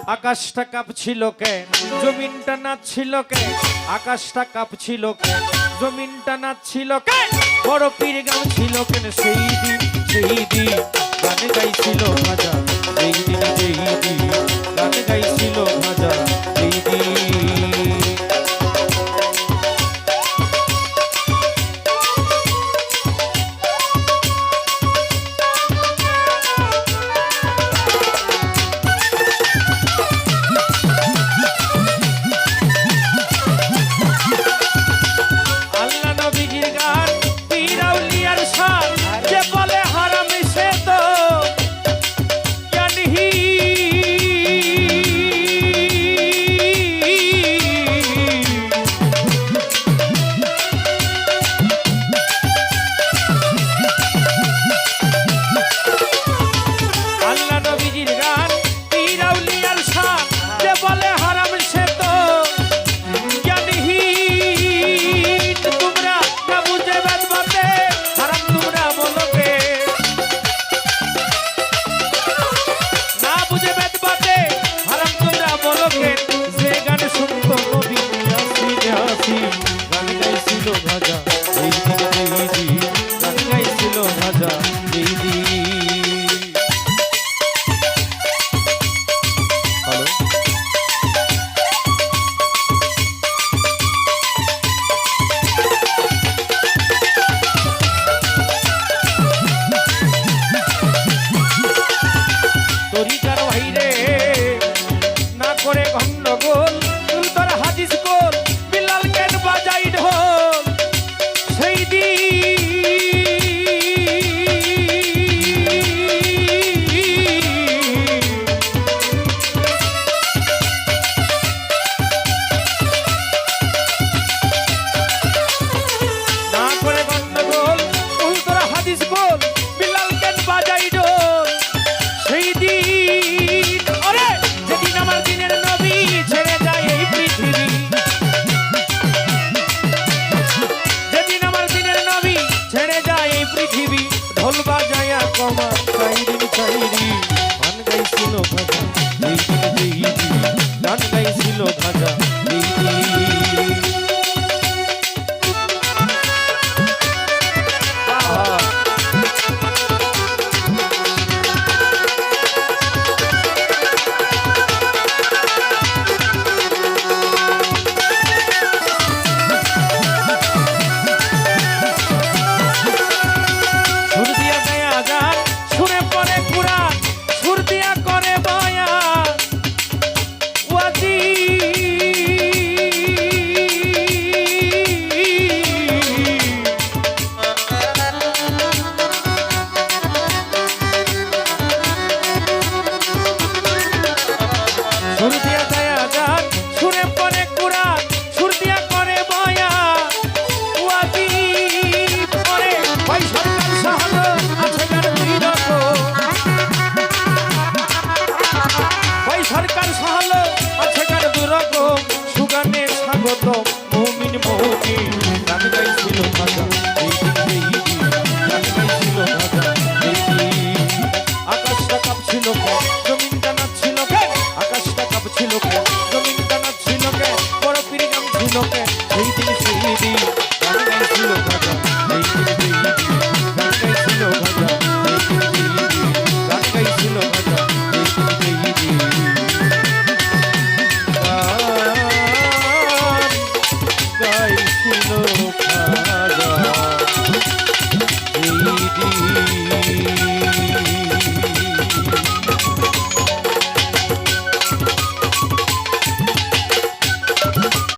আকাশটা কাঁপছিল কেন জমিনটা নাচছিল কেন আকাশটা কাঁপছিল কেন জমিনটা নাচছিল কেন বড় পীর গাওছিল কেন সেই দিন গান গাইছিল ভাজা সেই দিন গান গাইছিল ভাজা সেই দিন গান গাইছিল ভাজা এই দিন গান গাইছিল ভাজা এই দিন হ্যালো তরিকার বাইরে না করে গন্ডগোল তোর হাদিস গোল বাজাই ঢোল সেই না করে গন্ডগোল তোরা হাদিস গোল বিলাল কেন বাজাই ঢোল সেই দিন ওরে যেদিন আমার দিনের নবী ছেড়ে যায় এই পৃথিবী পৃথিবী ঢোল বাজায়া কমা চাইরি গান গাইছিল ভাজা গান গাইছিল ভাজা